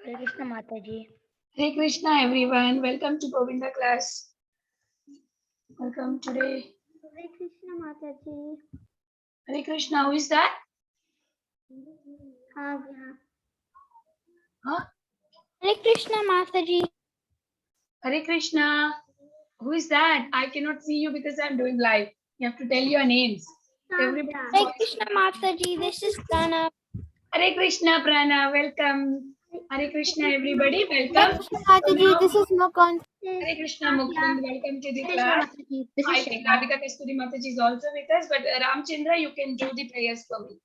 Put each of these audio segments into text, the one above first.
Hare Krishna Mataji. Hare Krishna everyone, welcome to Govinda class. Welcome today. Hare Krishna Mataji. Hare Krishna, who is that? Huh? Hare Krishna Mataji. Hare Krishna, who is that? I cannot see you because I'm doing live. You have to tell your names. Everybody. Hare Krishna Mataji. This is Prana. Hare Krishna Prana, welcome. Hare Krishna everybody, Hare welcome. Krishna Mataji. This is Mukund. Hare Krishna Mukund, welcome to the class. I think Radhika Kasturi Mataji is also with us, but Ramchandra, you can do the prayers for me.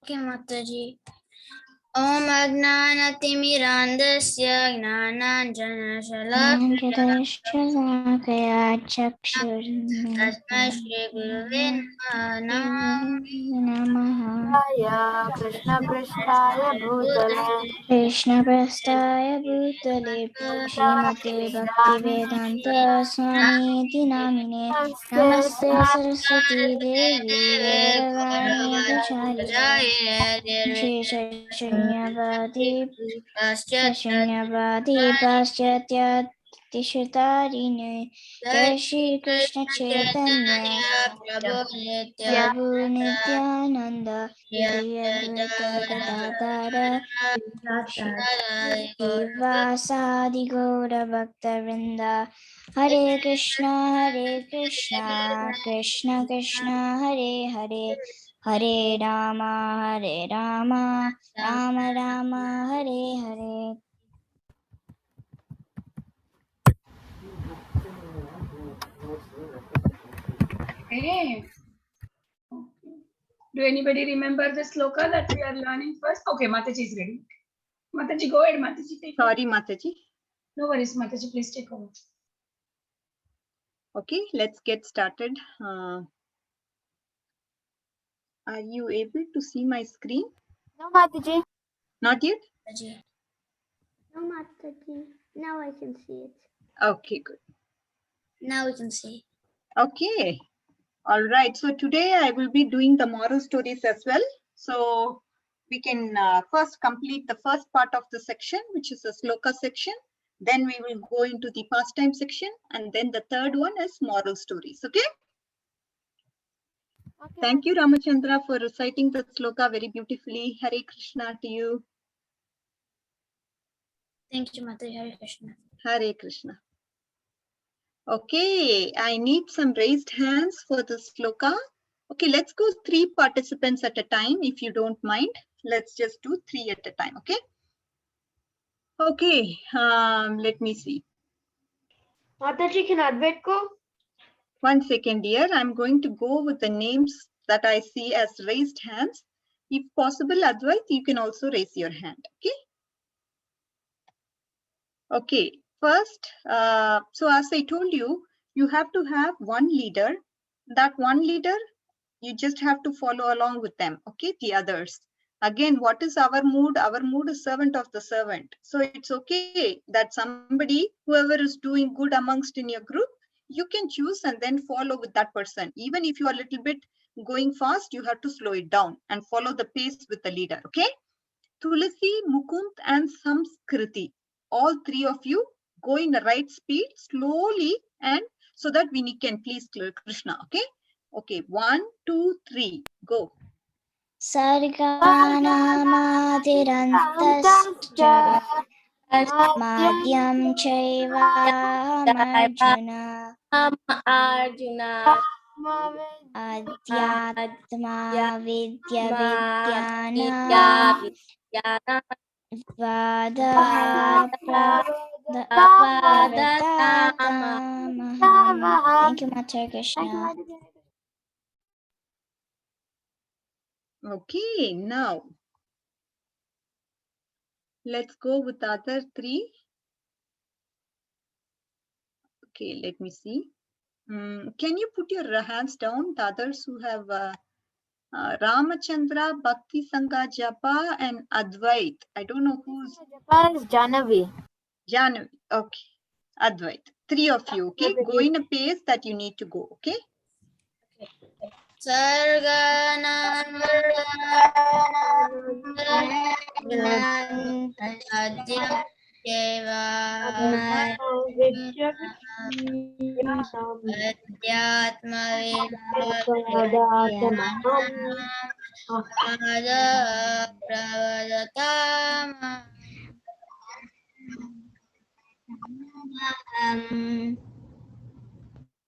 Okay, Mataji. Om Agnanatimirandasya Gnananjana Shalakaya Tasmai Shri Gurave Namaha Krishna Prasthaya Bhutale Krishna Prasthaya Bhutale Srimate Bhaktivedanta Swami Iti Namine Namaste Saraswati Devi Gauravani Pracharine Shunyavadi Paschatya Tishutarine Jai Shri Krishna Chaitanya Prabhu Nityananda Shri Advaita Gadadhara Srivasadi Gaura Bhaktavinda Hare Krishna Krishna Krishna Hare Hare Hare Rama Rama Rama Hare Hare. Hey. Do anybody remember the sloka that we are learning first? Okay, Mataji is ready. Mataji, go ahead, Mataji. Take Sorry, Mataji. No worries, Mataji, please take over. Okay, let's get started. Are you able to see my screen? No Mataji. Not yet? No, Mataji. Now I can see it. Okay, good. Now we can see. Okay. All right. So today I will be doing the moral stories as well. So we can first complete the first part of the section, which is the sloka section. Then we will go into the pastime section. And then the third one is moral stories. Okay. Thank you, Ramachandra, for reciting the sloka very beautifully. Hare Krishna to you. Thank you, Mataji. Hare Krishna. Hare Krishna. Okay, I need some raised hands for the sloka. Okay, let's go 3 participants at a time, if you don't mind. Let's just do 3 at a time, okay? Okay, let me see. Mataji, can Advait go? 1 second here. I'm going to go with the names that I see as raised hands. If possible, Advait, you can also raise your hand, okay? Okay, first, so as I told you, you have to have one leader. That one leader, you just have to follow along with them, okay? The others. Again, what is our mood? Our mood is servant of the servant. So it's okay that somebody, whoever is doing good amongst in your group, you can choose and then follow with that person. Even if you are a little bit going fast, you have to slow it down and follow the pace with the leader, okay? Tulasi, Mukund and Samskriti. All 3 of you go in the right speed, slowly, and so that we can please Krishna, okay? Okay, 1, 2, 3, go. Sarganamadhirantascha Madhyam Chaiva Arjuna Adhyatma Vidya Vidyana Vada Thank you, Mata Krishna. Okay, now let's go with the other 3. Okay, let me see. Can you put your hands down? The others who have Ramachandra, Bhakti Sangha Japa, and Advait. I don't know who's. Japa is Janavi. Janavi. Okay. Advait. Three of you, okay? Go in a pace that you need to go, okay?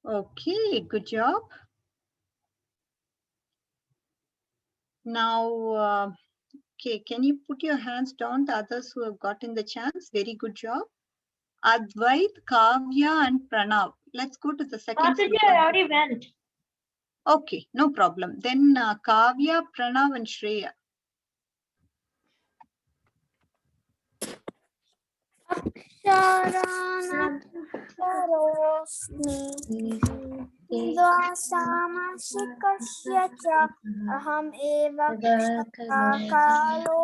Okay, good job. Now, okay, can you put your hands down, the others who have gotten the chance? Very good job. Advait, Kavya, and Pranav. Let's go to the second. Mataji, I already went. Okay, no problem. Then Kavya, Pranav, and Shreya. सामासिकस्य च अहम् एव कालो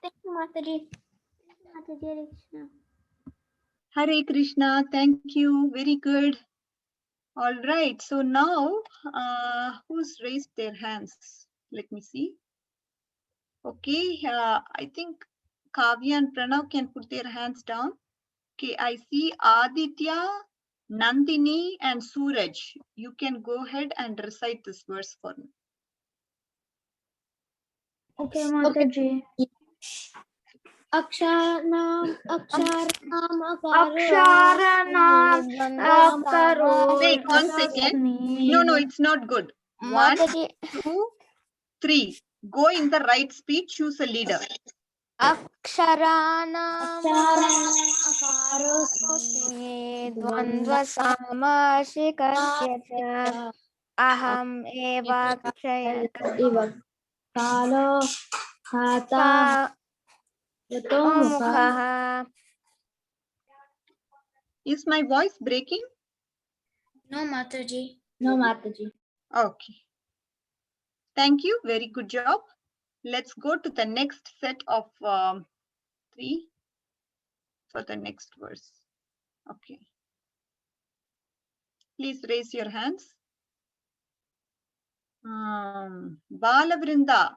Thank you, Mataji. Mataji, Hare Krishna. Hare Krishna, thank you. Very good. All right, so now who's raised their hands? Let me see. Okay, I think Kavya and Pranav can put their hands down. Okay, I see Aditya, Nandini, and Suraj. You can go ahead and recite this verse for me. Okay, Mataji. Aksharanam akaro. Wait, 1 second. No, it's not good. 1, 2, 3. Go in the right speed. Choose a leader. Aksharanam akarosmi dvandva samashikarya cha aham eva kshaya Kalo khata mukhaha. Is my voice breaking? No, Mataji. No, Mataji. Okay. Thank you. Very good job. Let's go to the next set of 3 for the next verse. Okay. Please raise your hands. Balavrinda,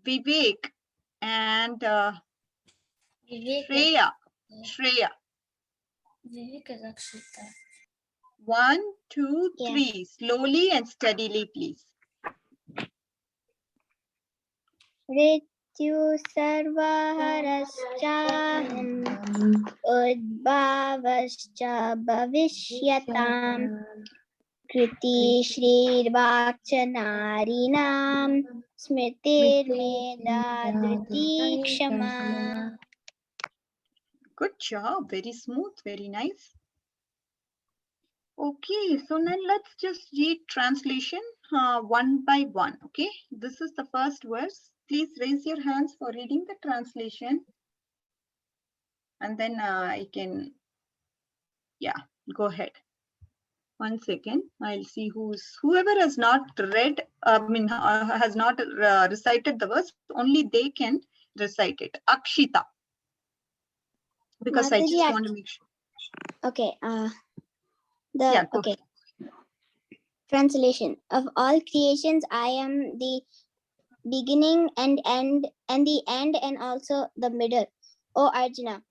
Vivek, and Shreya. Vivek is Akshita. 1, 2, 3. Slowly and steadily, please. Rityu sarvaharascha udbhavascha bhavishyatam kriti shrirvakchanarinam smritir medadriti kshama. Good job. Very smooth. Very nice. Okay, so now let's just read translation one by one. Okay, this is the first verse. Please raise your hands for reading the translation. And then I can, go ahead. 1 second. I'll see whoever has not read, has not recited the verse, only they can recite it. Akshita. Because I just want to make sure. Okay. Okay. Translation. Of all creations, I am the beginning and the end, and also the middle. O Arjuna,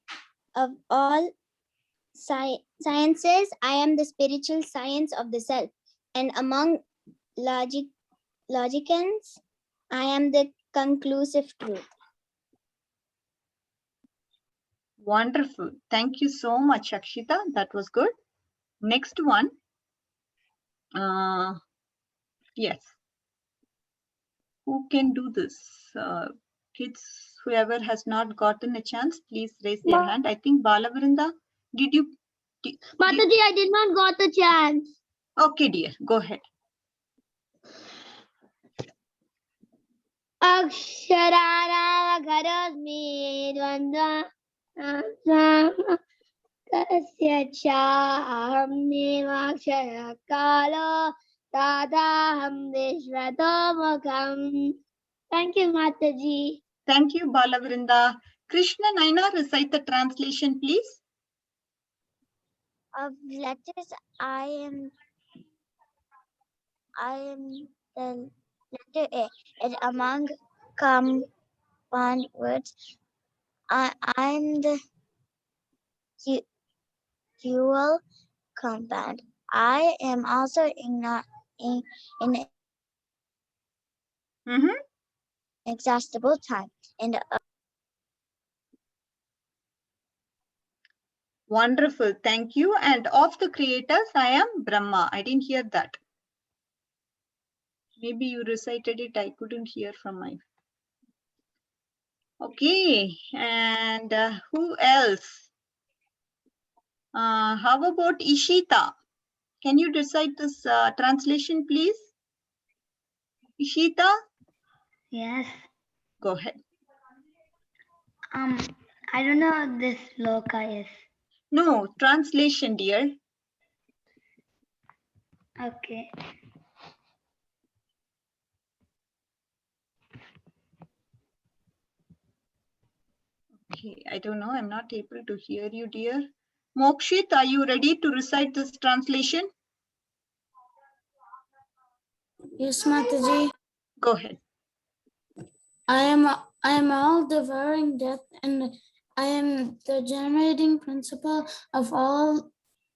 of all sciences, I am the spiritual science of the self, and among logicians, I am the conclusive truth. Wonderful. Thank you so much, Akshita. That was good. Next one. Yes. Who can do this? Kids, whoever has not gotten a chance, please raise their hand. I think Balavrinda, did you? Mataji, I did not got the chance. Okay, dear. Go ahead. Aksharana gharasmi dvandva kasya cha aham nevakshaya kalo tadaham vishvato mukham Thank you, Mataji. Thank you, Balavrinda. Krishna Naina, recite the translation, please. Of letters, I am the letter A. And among compound words, I'm the dual compound. I am also in Mhm. inexhaustible time. And Wonderful. Thank you. And of the creators, I am Brahma. I didn't hear that. Maybe you recited it. I couldn't hear from my. Okay. And who else? How about Ishita? Can you recite this translation, please? Ishita, Yes. go ahead. I don't know what this loka is. No, translation, dear. Okay. Okay, I don't know. I'm not able to hear you, dear. Mokshit, are you ready to recite this translation? Yes, Mataji. Go ahead. I am all devouring death, and I am the generating principle of all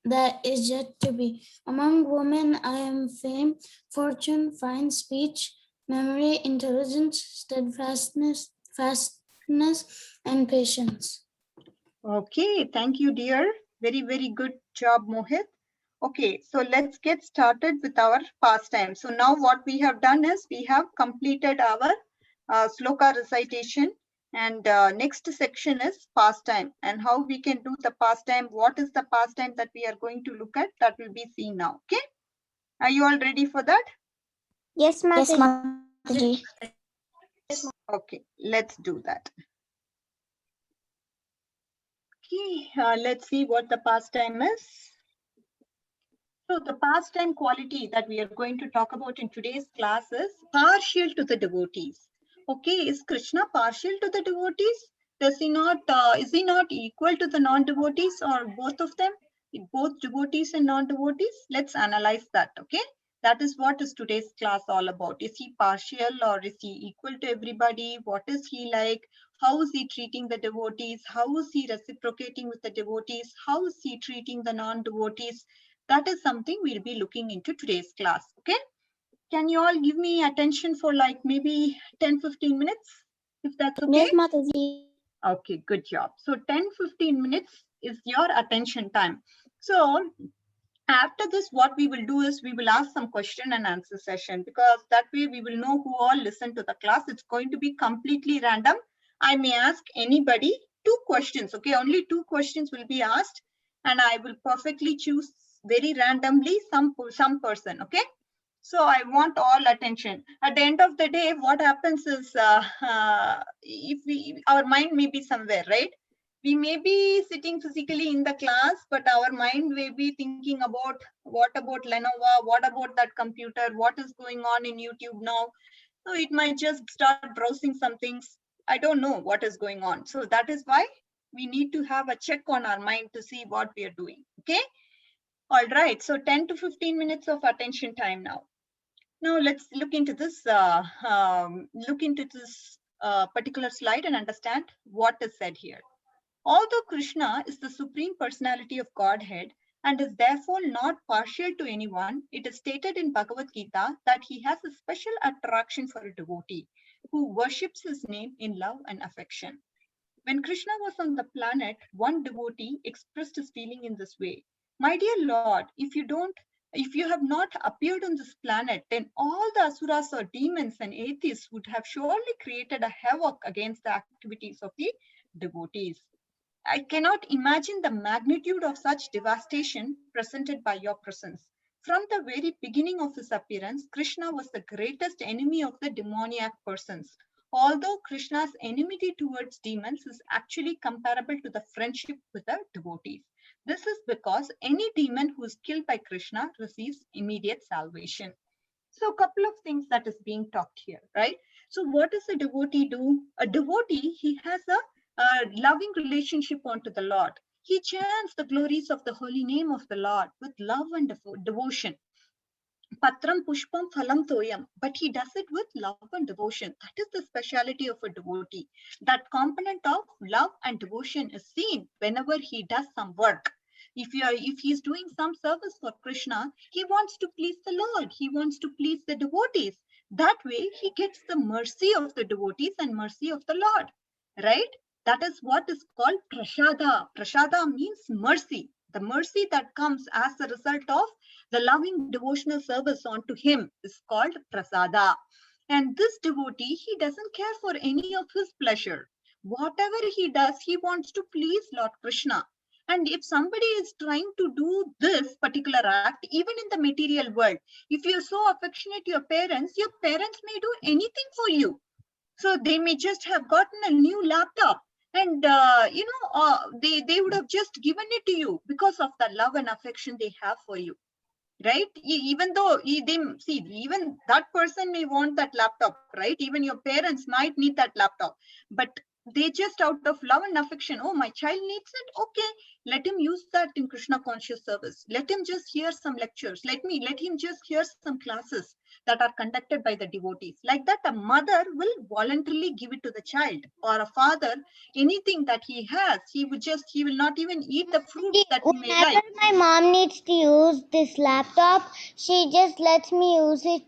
that is yet to be. Among women, I am fame, fortune, fine speech, memory, intelligence, steadfastness, and patience. Okay, thank you, dear. Very, very good job, Mohit. Okay, so let's get started with our pastime. So now what we have done is we have completed our sloka recitation, and next section is pastime and how we can do the pastime. What is the pastime that we are going to look at? That will be seen now. Okay, are you all ready for that? yes, Mataji. Okay, let's do that. Okay, let's see what the pastime is. So the pastime quality that we are going to talk about in today's class is partial to the devotees. Okay, is Krishna partial to the devotees? Does he not? Is he not equal to the non-devotees or both of them? Both devotees and non-devotees? Let's analyze that. Okay, that is what is today's class all about. Is he partial or is he equal to everybody? What is he like? How is he treating the devotees? How is he reciprocating with the devotees? How is he treating the non-devotees? That is something we'll be looking into today's class. Okay, can you all give me attention for like maybe 10-15 minutes, if that's okay? Yes, Mataji. Okay, good job. So 10-15 minutes is your attention time. So after this, what we will do is we will ask some question and answer session, because that way we will know who all listen to the class. It's going to be completely random. I may ask anybody 2 questions. Okay, only 2 questions will be asked, and I will perfectly choose very randomly some person. Okay, so I want all attention. At the end of the day, what happens is if our mind may be somewhere, right? We may be sitting physically in the class, but our mind may be thinking about what about Lenovo, what about that computer, what is going on in YouTube now. So it might just start browsing some things. I don't know what is going on. So that is why we need to have a check on our mind to see what we are doing. Okay. All right. So 10 to 15 minutes of attention time now. Now let's look into this particular slide and understand what is said here. Although Krishna is the supreme personality of Godhead and is therefore not partial to anyone, it is stated in Bhagavad Gita that he has a special attraction for a devotee who worships his name in love and affection. When Krishna was on the planet, one devotee expressed his feeling in this way: "My dear Lord, if you have not appeared on this planet, then all the asuras or demons and atheists would have surely created a havoc against the activities of the devotees. I cannot imagine the magnitude of such devastation presented by your presence. From the very beginning of his appearance, Krishna was the greatest enemy of the demoniac persons. Although Krishna's enmity towards demons is actually comparable to the friendship with the devotees. This is because any demon who is killed by Krishna receives immediate salvation." So a couple of things that is being talked here, right? So what does a devotee do? A devotee, he has a loving relationship unto the Lord. He chants the glories of the holy name of the Lord with love and devotion. Patram pushpam phalam toyam, but he does it with love and devotion. That is the speciality of a devotee. That component of love and devotion is seen whenever he does some work. If he's doing some service for Krishna, he wants to please the Lord. He wants to please the devotees. That way, he gets the mercy of the devotees and mercy of the Lord, right? That is what is called prasada. Prasada means mercy. The mercy that comes as a result of the loving devotional service onto him is called prasada. And this devotee, he doesn't care for any of his pleasure. Whatever he does, he wants to please Lord Krishna. And if somebody is trying to do this particular act, even in the material world, if you're so affectionate to your parents may do anything for you. So they may just have gotten a new laptop and, they would have just given it to you because of the love and affection they have for you. Right? Even though even that person may want that laptop, right? Even your parents might need that laptop, but they just out of love and affection, oh, my child needs it. Okay, let him use that in Krishna conscious service. Let him just hear some lectures. Let him just hear some classes that are conducted by the devotees. Like that, a mother will voluntarily give it to the child, or a father, anything that he has, he will not even eat the fruit that he may Whenever like. my mom needs to use this laptop, she just lets me use it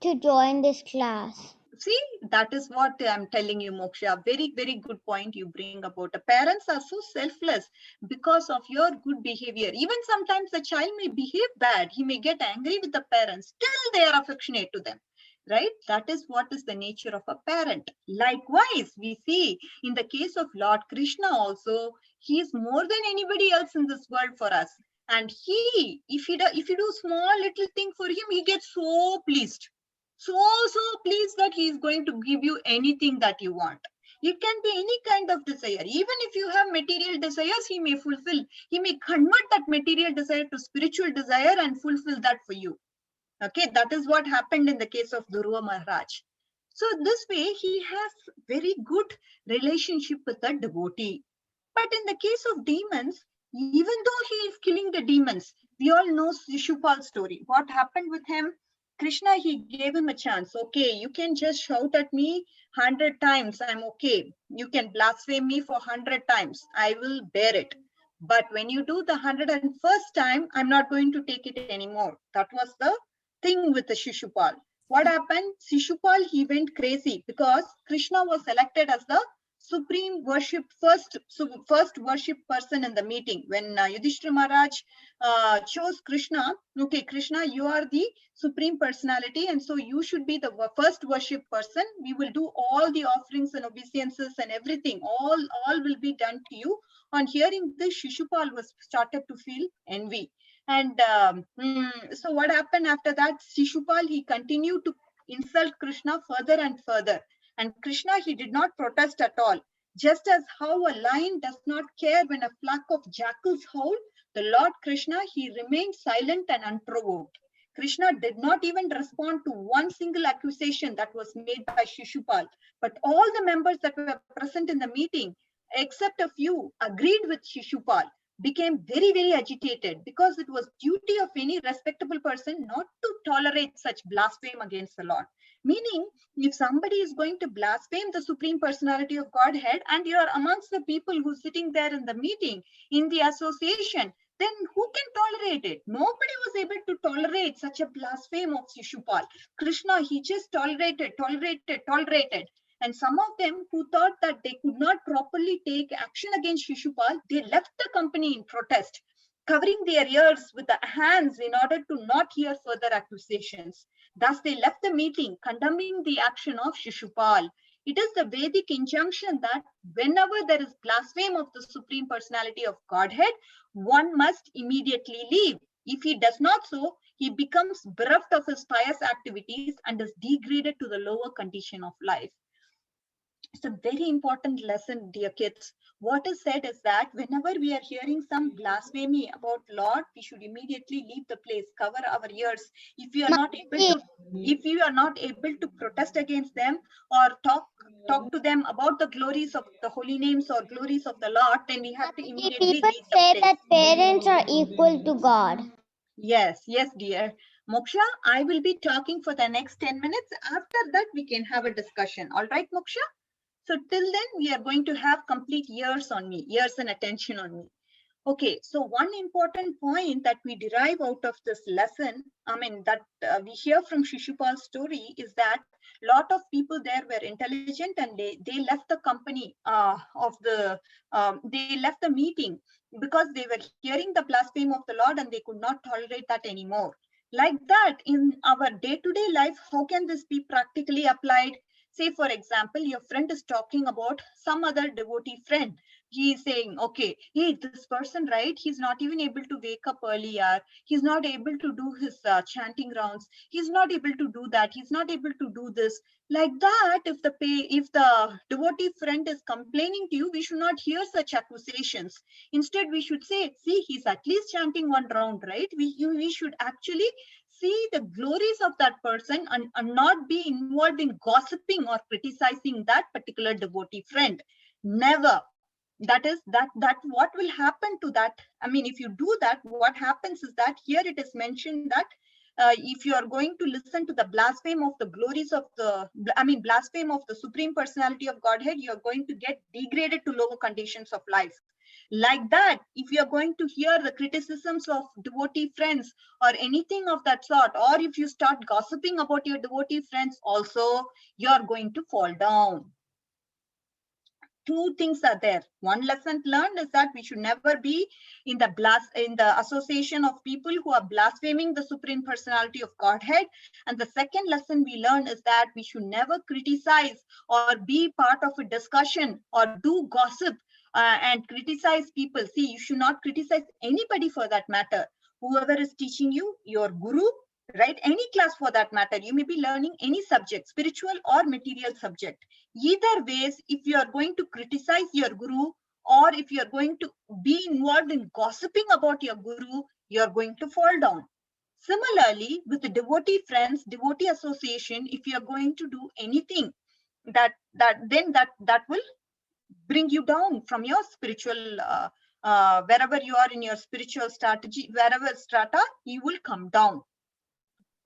to join this class. See, that is what I'm telling you, Moksha. Very, very good point you bring about. The parents are so selfless because of your good behavior. Even sometimes the child may behave bad. He may get angry with the parents. Still they are affectionate to them. Right? That is what is the nature of a parent. Likewise, we see in the case of Lord Krishna also, he is more than anybody else in this world for us. And if you do small little thing for him, he gets so pleased. So pleased that he is going to give you anything that you want. It can be any kind of desire. Even if you have material desires, he may fulfill. He may convert that material desire to spiritual desire and fulfill that for you. Okay, that is what happened in the case of Dhruva Maharaj. So this way, he has very good relationship with the devotee. But in the case of demons, even though he is killing the demons, we all know Shishupal's story. What happened with him? Krishna, he gave him a chance. Okay, you can just shout at me 100 times. I'm okay. You can blaspheme me for 100 times. I will bear it. But when you do the 101st time, I'm not going to take it anymore. That was the thing with the Shishupal. What happened? Shishupal, he went crazy because Krishna was selected as the supreme worship, first worship person in the meeting. When Yudhishthira Maharaj chose Krishna, okay, Krishna, you are the supreme personality, and so you should be the first worship person. We will do all the offerings and obeisances and everything. All will be done to you. On hearing this, Shishupal was started to feel envy. And so what happened after that? Shishupal, he continued to insult Krishna further and further. And Krishna, he did not protest at all. Just as how a lion does not care when a flock of jackals howl, the Lord Krishna, he remained silent and unprovoked. Krishna did not even respond to one single accusation that was made by Shishupal. But all the members that were present in the meeting, except a few, agreed with Shishupal, became very, very agitated because it was duty of any respectable person not to tolerate such blasphemy against the Lord. Meaning, if somebody is going to blaspheme the Supreme Personality of Godhead and you are amongst the people who are sitting there in the meeting, in the association, then who can tolerate it? Nobody was able to tolerate such a blasphemy of Shishupal. Krishna, he just tolerated. And some of them who thought that they could not properly take action against Shishupal, they left the company in protest, covering their ears with the hands in order to not hear further accusations. Thus, they left the meeting, condemning the action of Shishupal. It is the Vedic injunction that whenever there is blasphemy of the Supreme Personality of Godhead, one must immediately leave. If he does not so, he becomes bereft of his pious activities and is degraded to the lower condition of life. It's a very important lesson, dear kids. What is said is that whenever we are hearing some blasphemy about Lord, we should immediately leave the place, cover our ears. If we are not able to, if we are not able to protest against them or talk to them about the glories of the holy names or glories of the Lord, then we have to immediately People leave the say place. that parents are equal to God. Yes, yes, dear. Moksha, I will be talking for the next 10 minutes. After that, we can have a discussion. All right, Moksha? So till then, we are going to have complete ears on me, ears and attention on me. Okay, so one important point that we derive out of this lesson, that we hear from Shishupal's story is that lot of people there were intelligent and they left the company they left the meeting because they were hearing the blasphemy of the Lord and they could not tolerate that anymore. Like that, in our day-to-day life, how can this be practically applied? Say, for example, your friend is talking about some other devotee friend. He is saying, okay, hey, this person, right? He's not even able to wake up earlier. He's not able to do his chanting rounds. He's not able to do that. He's not able to do this. Like that, if the devotee friend is complaining to you, we should not hear such accusations. Instead, we should say, see, he's at least chanting one round, right? We should actually see the glories of that person and not be involved in gossiping or criticizing that particular devotee friend. Never. That what will happen to that. If you do that, what happens is that here it is mentioned that if you are going to listen to the blasphemy of the glories of the, blasphemy of the Supreme Personality of Godhead, you are going to get degraded to lower conditions of life. Like that, if you are going to hear the criticisms of devotee friends or anything of that sort, or if you start gossiping about your devotee friends also, you are going to fall down. Two things are there. One lesson learned is that we should never be in the association of people who are blaspheming the Supreme Personality of Godhead. And the second lesson we learn is that we should never criticize or be part of a discussion or do gossip and criticize people. See, you should not criticize anybody for that matter. Whoever is teaching you, your guru, right? Any class for that matter. You may be learning any subject, spiritual or material subject. Either ways, if you are going to criticize your guru or if you are going to be involved in gossiping about your guru, you are going to fall down. Similarly, with the devotee friends, devotee association, if you are going to do anything that will bring you down from your spiritual wherever you are in your spiritual strategy, wherever strata, you will come down.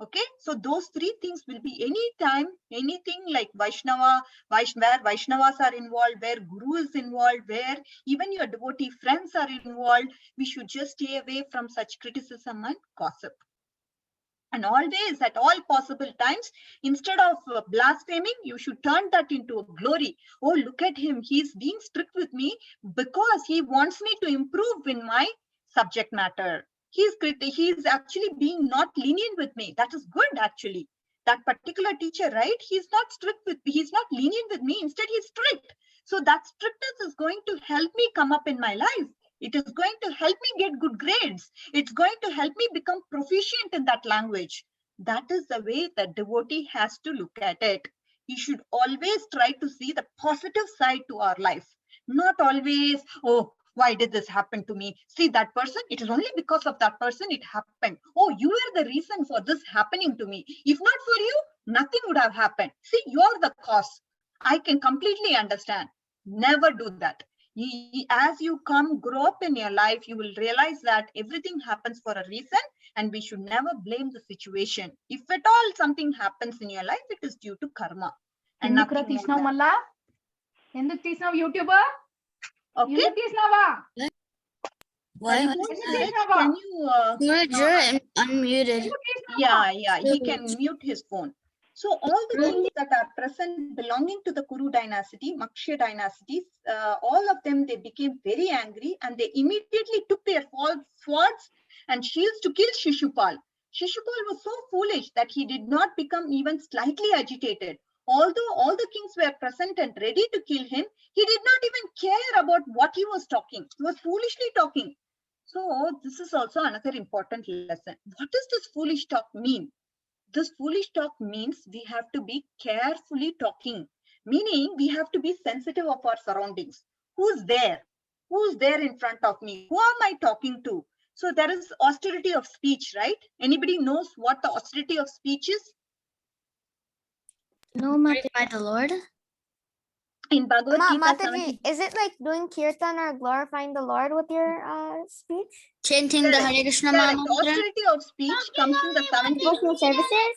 Okay, so those three things will be anything like Vaishnava, where Vaishnavas are involved, where Guru is involved, where even your devotee friends are involved, we should just stay away from such criticism and gossip. And always, at all possible times, instead of blaspheming, you should turn that into a glory. Oh, look at him. He's being strict with me because he wants me to improve in my subject matter. He's actually being not lenient with me. That is good, actually. That particular teacher, right? He's not strict with me. He's not lenient with me. Instead, he's strict. So that strictness is going to help me come up in my life. It is going to help me get good grades. It's going to help me become proficient in that language. That is the way the devotee has to look at it. We should always try to see the positive side to our life. Not always, oh, why did this happen to me? See that person, it is only because of that person it happened. Oh, you were the reason for this happening to me. If not for you, nothing would have happened. See, you're the cause. I can completely understand. Never do that. As you grow up in your life, you will realize that everything happens for a reason and we should never blame the situation. If at all something happens in your life, it is due to karma. And nothing more than that. YouTuber? Okay. Why? Can you You're unmuted. yeah, he can mute his phone. So all the things that are present belonging to the Kuru dynasty, Maksha dynasties, all of them, they became very angry and they immediately took their swords and shields to kill Shishupal. Shishupal was so foolish that he did not become even slightly agitated. Although all the kings were present and ready to kill him, he did not even care about what he was talking. He was foolishly talking. So this is also another important lesson. What does this foolish talk mean? This foolish talk means we have to be carefully talking. Meaning we have to be sensitive of our surroundings. Who's there? Who's there in front of me? Who am I talking to? So there is austerity of speech, right? Anybody knows what the austerity of speech is? No, Mataji. By the Lord. In Bhagavad Gita Mataji, is it like doing kirtan or glorifying the Lord with your speech? Chanting the Correct. Hare Krishna Correct. Mahamantra. Austerity of speech comes in the 17th, Devotional services?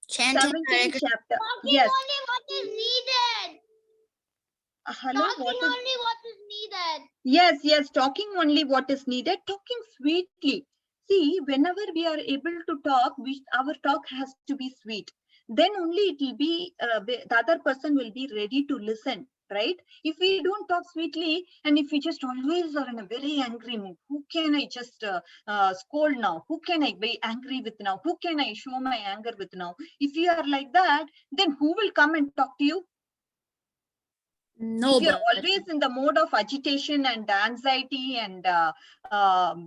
Chanting Hare 17th Krishna. chapter. Yes. What is needed? Hello. What is? what is needed. Yes, yes, talking only what is needed, talking sweetly. See, whenever we are able to talk, our talk has to be sweet. Then only it will be, the other person will be ready to listen, right? If we don't talk sweetly and if we just always are in a very angry mood, who can I just scold now? Who can I be angry with now? Who can I show my anger with now? If you are like that, then who will come and talk to you? No, If you're always in the mode of agitation and anxiety and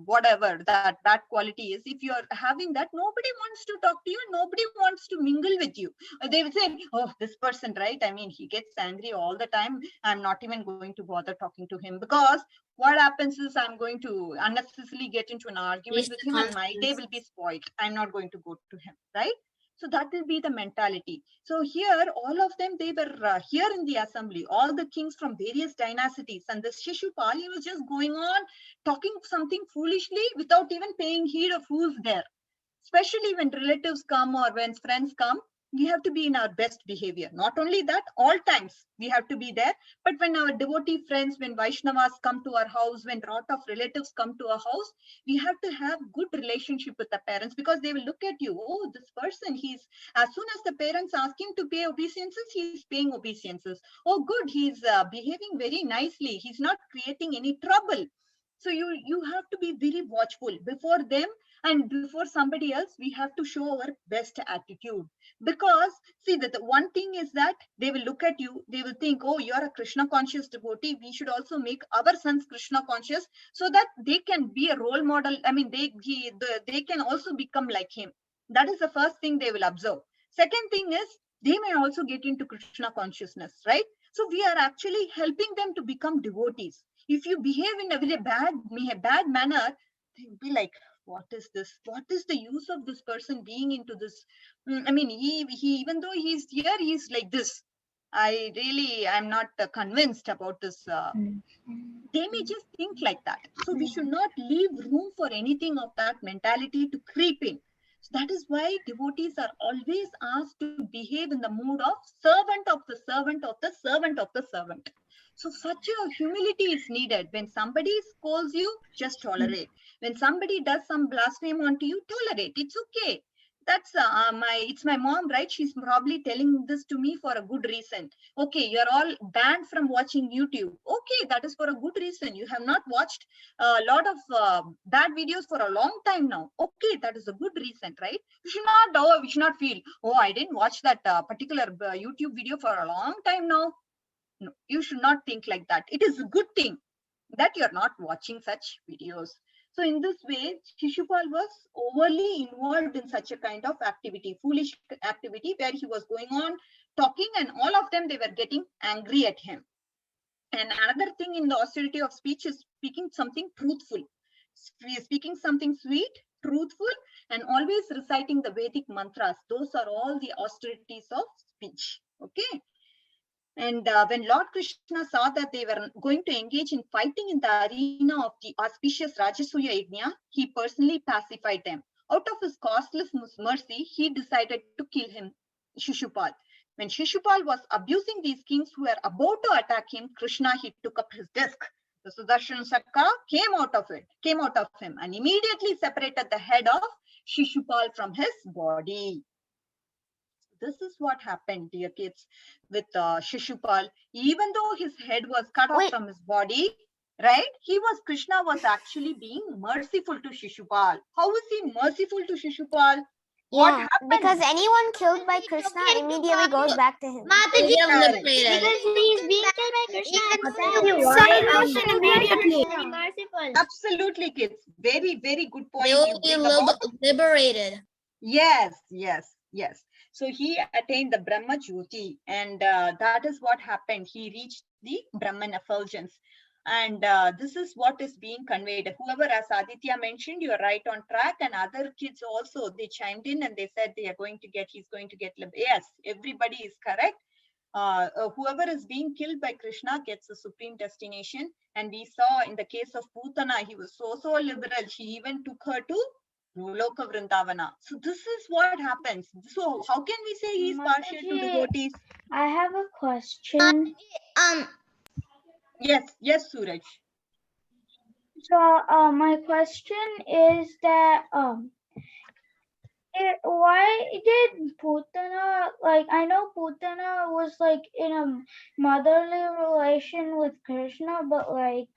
whatever that quality is, if you're having that, nobody wants to talk to you, nobody wants to mingle with you. They will say, oh, this person, right? I mean, he gets angry all the time. I'm not even going to bother talking to him, because what happens is I'm going to unnecessarily get into an argument with him and my day will be spoiled. I'm not going to go to him, right? So that will be the mentality. So here, all of them, they were here in the assembly, all the kings from various dynasties. And this Shishupal, he was just going on talking something foolishly without even paying heed of who's there. Especially when relatives come or when friends come, we have to be in our best behavior. Not only that, all times we have to be there. But when our devotee friends, when Vaishnavas come to our house, when lot of relatives come to our house, we have to have good relationship with the parents, because they will look at you. Oh, this person, he's, as soon as the parents ask him to pay obeisances, he's paying obeisances. Oh, good, he's behaving very nicely. He's not creating any trouble. So you have to be very watchful before them and before somebody else. We have to show our best attitude, because see that the one thing is that they will look at you, they will think, oh, you're a Krishna conscious devotee. We should also make our sons Krishna conscious so that they can be a role model. I mean, they can also become like him. That is the first thing they will observe. Second thing is they may also get into Krishna consciousness, right? So we are actually helping them to become devotees. If you behave in a very bad manner, they'll be like, what is this? What is the use of this person being into this? I mean, he even though he's here, he's like this. I'm not convinced about this. They may just think like that. So we should not leave room for anything of that mentality to creep in. So that is why devotees are always asked to behave in the mood of servant of the servant of the servant of the servant. So such a humility is needed. When somebody scolds you, just tolerate. When somebody does some blasphemy onto you, tolerate. It's okay. That's it's my mom, right? She's probably telling this to me for a good reason. Okay, you're all banned from watching YouTube. Okay, that is for a good reason. You have not watched a lot of bad videos for a long time now. Okay, that is a good reason, right? You should not feel, oh, I didn't watch that particular YouTube video for a long time now. No, you should not think like that. It is a good thing that you're not watching such videos. So in this way, Shishupal was overly involved in such a kind of activity, foolish activity, where he was going on talking and all of them, they were getting angry at him. And another thing in the austerity of speech is speaking something truthful, speaking something sweet, truthful, and always reciting the Vedic mantras. Those are all the austerities of speech. Okay. And when Lord Krishna saw that they were going to engage in fighting in the arena of the auspicious Rajasuya Yajna, he personally pacified them. Out of his causeless mercy, he decided to kill him, Shishupal. When Shishupal was abusing these kings who were about to attack him, Krishna, he took up his disc. The Sudarshan Chakra came out of him and immediately separated the head of Shishupal from his body. This is what happened, dear kids, with Shishupal. Even though his head was cut off from his body, right? Krishna was actually being merciful to Shishupal. How is he merciful to Shishupal? What happened? Because anyone killed by Krishna immediately goes back to him. Mataji, liberated. because he is being killed by Krishna. Immediately. Absolutely, kids. Very, very good point. They will be liberated. Yes, yes, yes. So he attained the Brahma Jyoti, and that is what happened. He reached the Brahman effulgence. And this is what is being conveyed. Whoever, as Aditya mentioned, you're right on track, and other kids also, they chimed in and they said they are going to get, he's going to get. Yes, everybody is correct. Whoever is being killed by Krishna gets the supreme destination. And we saw in the case of Putana, he was so liberal. She even took her to Loka Vrindavana. So this is what happens. So how can we say he's partial to devotees? I have a question. Yes, Suraj. So, my question is that why did Putana, like, I know Putana was like in a motherly relation with Krishna, but like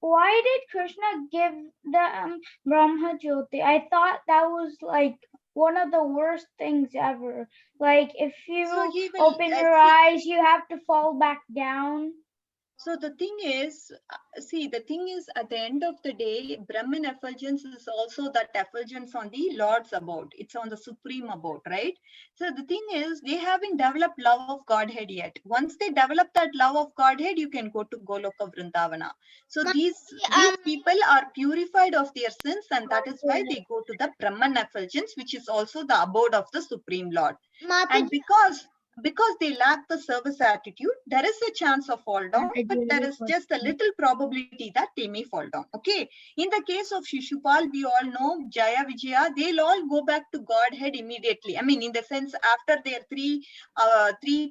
why did Krishna give the Brahma Jyoti? I thought that was like one of the worst things ever. Like if you So he will, open your eyes, you have to fall back down. So the thing is, at the end of the day, Brahman effulgence is also that effulgence on the Lord's abode. It's on the supreme abode, right? So the thing is, they haven't developed love of Godhead yet. Once they develop that love of Godhead, you can go to Goloka Vrindavana. So these people are purified of their sins, and that is why they go to the Brahman effulgence, which is also the abode of the Supreme Lord. And because they lack the service attitude, there is a chance of fall down, but there is just a little probability that they may fall down. Okay. In the case of Shishupal, we all know Jaya, Vijaya, they'll all go back to Godhead immediately. I mean, in the sense, after their three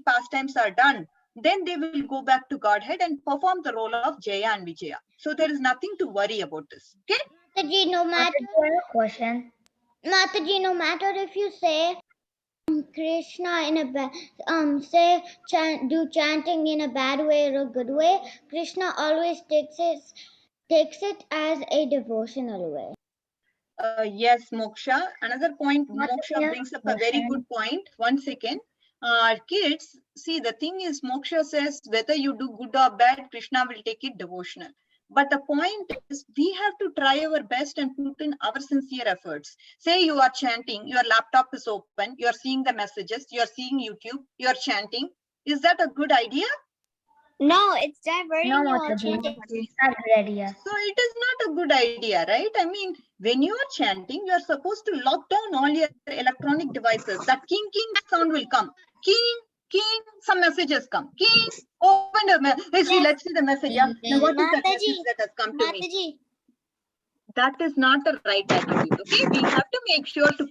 pastimes are done, then they will go back to Godhead and perform the role of Jaya and Vijaya. So there is nothing to worry about this. Okay. Mataji, no matter if you say Krishna in a bad, do chanting in a bad way or a good way, Krishna always takes it as a devotional way. Yes, Moksha. Another point, Moksha brings up a very good point. 1 second. Kids, see, the thing is, Moksha says whether you do good or bad, Krishna will take it devotional. But the point is, we have to try our best and put in our sincere efforts. Say you are chanting, your laptop is open, you are seeing the messages, you are seeing YouTube, you are chanting. Is that a good idea? No, it's diverting you also. So it is not a good idea, right? I mean, when you are chanting, you are supposed to lock down all your electronic devices. That king sound will come. King, some messages come. King, open the let's see the message. Yeah. Now what is that message that has come to me? That is not the right attitude. Okay, we have to make sure to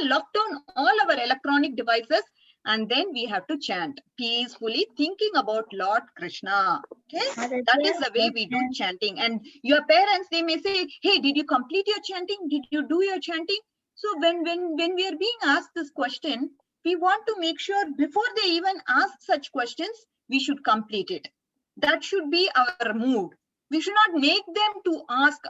lock down all our electronic devices, and then we have to chant peacefully, thinking about Lord Krishna. Okay, that is the way we do chanting. And your parents, they may say, "Hey, did you complete your chanting? Did you do your chanting?" So when we are being asked this question, we want to make sure before they even ask such questions, we should complete it. That should be our mood. We should not make them to ask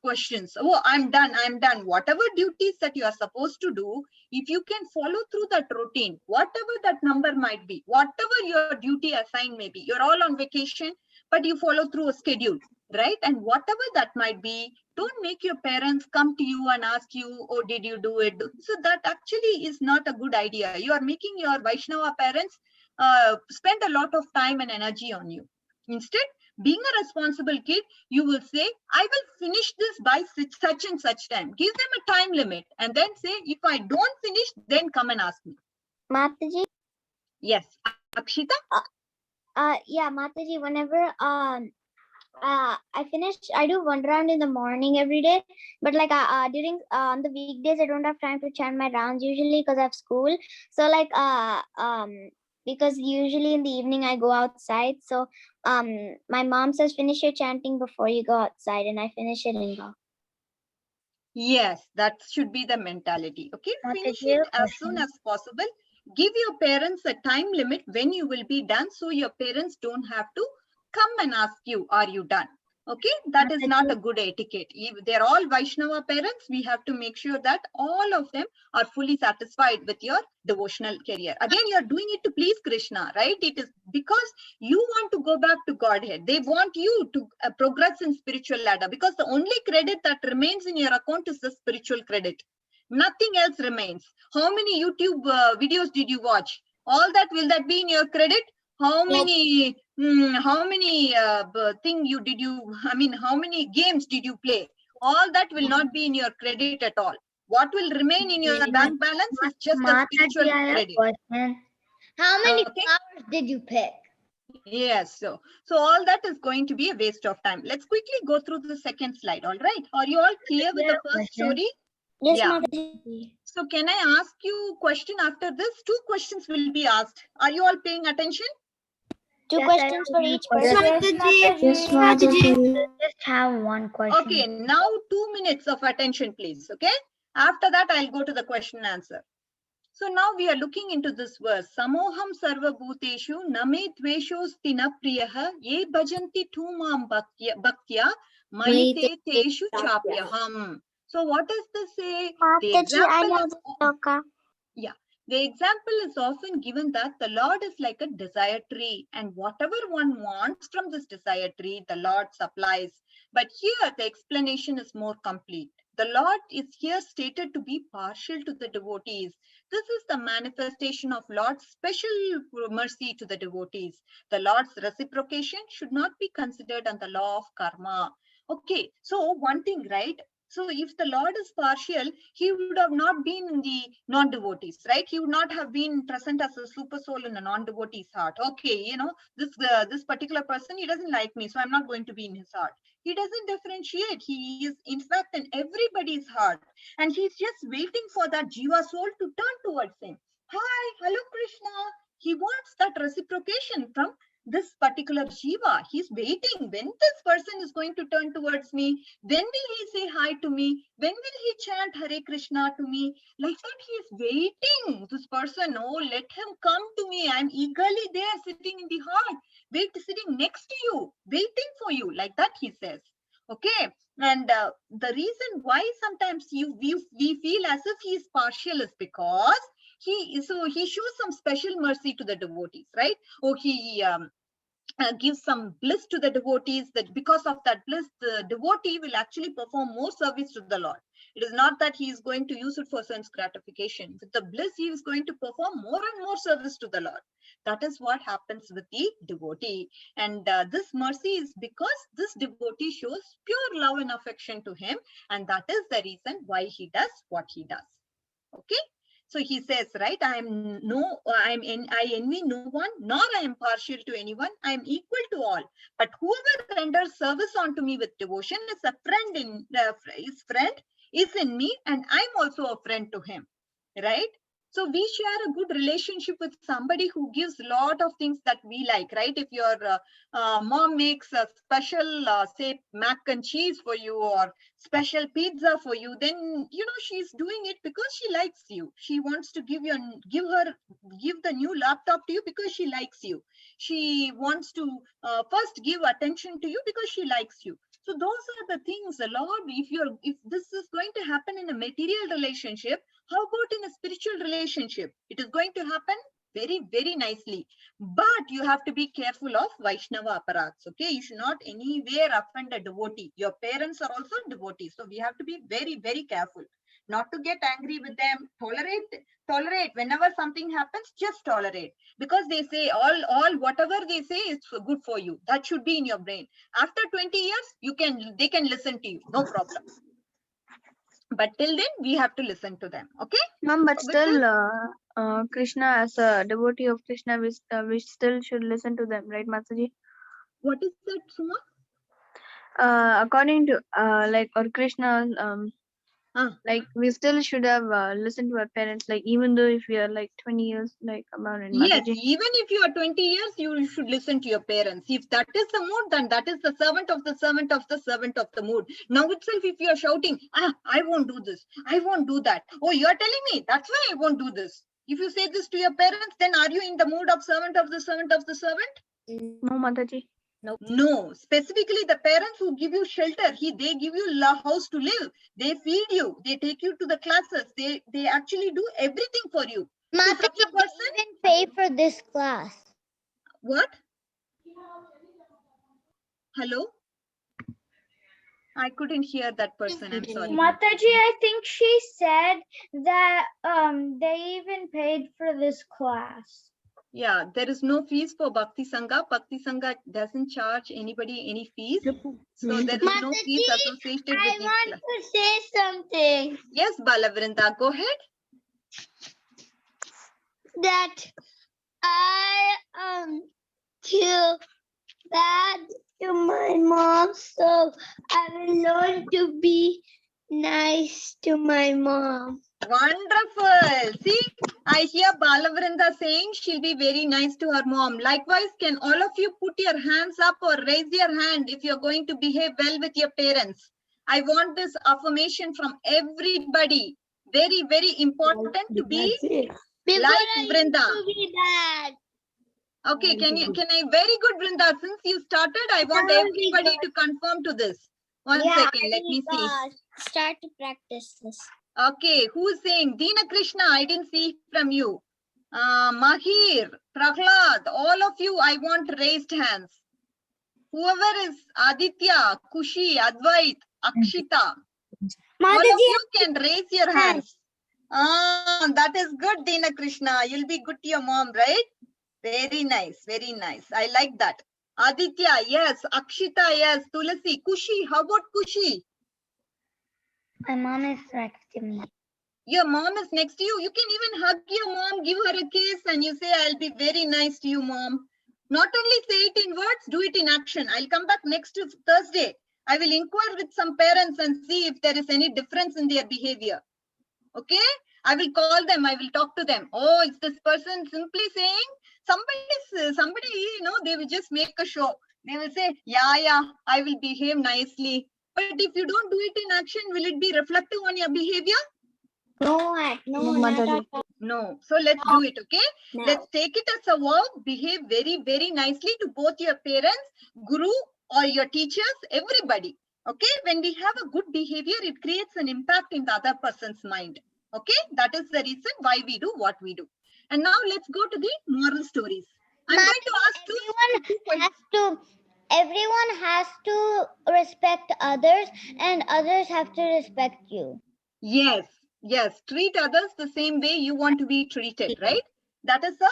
questions. Oh, I'm done. Whatever duties that you are supposed to do, if you can follow through that routine, whatever that number might be, whatever your duty assigned may be, you're all on vacation, but you follow through a schedule, right? And whatever that might be, don't make your parents come to you and ask you, oh, did you do it? So that actually is not a good idea. You are making your Vaishnava parents spend a lot of time and energy on you. Instead, being a responsible kid, you will say, I will finish this by such and such time. Give them a time limit and then say, if I don't finish, then come and ask me. Mataji? Yes. Akshita? Yeah, Mataji, whenever I do one round in the morning every day, but like during on the weekdays I don't have time to chant my rounds usually because I have school. So like because usually in the evening I go outside. So my mom says finish your chanting before you go outside, and I finish it and go. Yes, that should be the mentality. Okay, finish it as soon as possible. Give your parents a time limit when you will be done, so your parents don't have to come and ask you, are you done? Okay, that is not a good etiquette. If they're all Vaishnava parents, we have to make sure that all of them are fully satisfied with your devotional career. Again, you're doing it to please Krishna, right? It is because you want to go back to Godhead. They want you to progress in spiritual ladder, because the only credit that remains in your account is the spiritual credit. Nothing else remains. How many YouTube videos did you watch? All that, will that be in your credit? How many how many games did you play? All that will not be in your credit at all. What will remain in your bank balance is just the spiritual credit. How many Okay. flowers did you pick? Yes, so all that is going to be a waste of time. Let's quickly go through the second slide. All right, are you all clear with the first story? Yes, Yeah. Mataji. So can I ask you a question after this? 2 questions will be asked. Are you all paying attention? 2 Yes, questions for each Yes, person. Mataji. Just have one question. Okay, now 2 minutes of attention, please. Okay, after that I'll go to the question and answer. So now we are looking into this verse. Samoham sarva bhuteshu name tveshosti na priyaha ye bhajanti tumam bhaktya maite teshu chapyaham. So what does this say? The Mataji, I example know of this shloka. the example is often given that the Lord is like a desire tree, and whatever one wants from this desire tree, the Lord supplies. But here the explanation is more complete. The Lord is here stated to be partial to the devotees. This is the manifestation of Lord's special mercy to the devotees. The Lord's reciprocation should not be considered on the law of karma. Okay, so one thing, right? So if the Lord is partial, he would have not been in the non-devotees, right? He would not have been present as a super soul in a non-devotee's heart. Okay, this particular person, he doesn't like me, so I'm not going to be in his heart. He doesn't differentiate. He is in fact in everybody's heart, and he's just waiting for that jiva soul to turn towards him. Hi, hello Krishna. He wants that reciprocation from this particular jiva. He's waiting when this person is going to turn towards me. When will he say hi to me? When will he chant Hare Krishna to me? Like that, he is waiting. This person, oh, let him come to me. I'm eagerly there, sitting in the heart, sitting next to you, waiting for you. Like that, he says. Okay, and the reason why sometimes we feel as if he is partial is because he shows some special mercy to the devotees, right? Or he gives some bliss to the devotees, that because of that bliss, the devotee will actually perform more service to the Lord. It is not that he is going to use it for sense gratification. With the bliss, he is going to perform more and more service to the Lord. That is what happens with the devotee. And this mercy is because this devotee shows pure love and affection to him. And that is the reason why he does what he does. Okay. So he says, right, I envy no one, nor I am partial to anyone. I am equal to all. But whoever renders service unto me with devotion is a friend his friend is in me, and I'm also a friend to him. Right? So we share a good relationship with somebody who gives a lot of things that we like, right? If your mom makes a special, say, mac and cheese for you, or special pizza for you, then she's doing it because she likes you. She wants to give the new laptop to you because she likes you. She wants to first give attention to you because she likes you. So those are the things, the Lord, if this is going to happen in a material relationship, how about in a spiritual relationship? It is going to happen very, very nicely. But you have to be careful of Vaishnava aparats. Okay, you should not anywhere offend a devotee. Your parents are also devotees. So we have to be very, very careful. Not to get angry with them. Tolerate. Whenever something happens, just tolerate. Because they say all whatever they say is good for you. That should be in your brain. After 20 years, they can listen to you. No problem. But till then, we have to listen to them. Okay? Ma'am, but So still, Krishna, as a devotee of Krishna, we still should listen to them, right, Mataji? What is that, Suma? According to or Krishna, like we still should have listened to our parents, like even though if we are like 20 years like about it. Yes, Mataji. even if you are 20 years, you should listen to your parents. If that is the mood, then that is the servant of the servant of the servant of the mood. Now itself, if you are shouting, I won't do this, I won't do that. Oh, you are telling me, that's why I won't do this. If you say this to your parents, then are you in the mood of servant of the servant of the servant? No, Mataji. Nope. No, specifically the parents who give you shelter, they give you a house to live. They feed you, they take you to the classes. They actually do everything for you. Mataji, such a person, even pay for this class. What? Hello? I couldn't hear that person. I'm sorry. Mataji, I think she said that they even paid for this class. Yeah, there is no fees for Bhakti Sangha. Bhakti Sangha doesn't charge anybody any fees. So there is no fees associated with this class. To say something. Yes, Balavrinda, go ahead. That I feel bad to my mom, so I will learn to be nice to my mom. Wonderful. See, I hear Balavrinda saying she'll be very nice to her mom. Likewise, can all of you put your hands up or raise your hand if you're going to behave well with your parents? I want this affirmation from everybody. Very, very important to be like Vrinda. To be bad. Okay, can I, very good, Vrinda. Since you started, I want everybody to confirm to this. One second, let me see. Start to practice this. Okay, who's saying? Deena Krishna, I didn't see from you. Mahir, Prahlad, all of you, I want raised hands. Whoever is Aditya, Kushi, Advait, Akshita, all of you can raise your hands. That is good, Deena Krishna. You'll be good to your mom, right? Very nice, very nice. I like that. Aditya, yes. Akshita, yes. Tulasi, Kushi, how about Kushi? My mom is next to me. Your mom is next to you. You can even hug your mom, give her a kiss, and you say, I'll be very nice to you, mom. Not only say it in words, do it in action. I'll come back next Thursday. I will inquire with some parents and see if there is any difference in their behavior. Okay? I will call them. I will talk to them. Oh, is this person simply saying, somebody, you know, they will just make a show. They will say, yeah, I will behave nicely. But if you don't do it in action, will it be reflective on your behavior? No. So let's do it, okay? No. Let's take it as a verb. Behave very, very nicely to both your parents, guru, or your teachers, everybody. Okay? When we have a good behavior, it creates an impact in the other person's mind. Okay? That is the reason why we do what we do. And now let's go to the moral stories. I'm going to ask two questions. Everyone has to respect others, and others have to respect you. Yes. Treat others the same way you want to be treated, right? That is a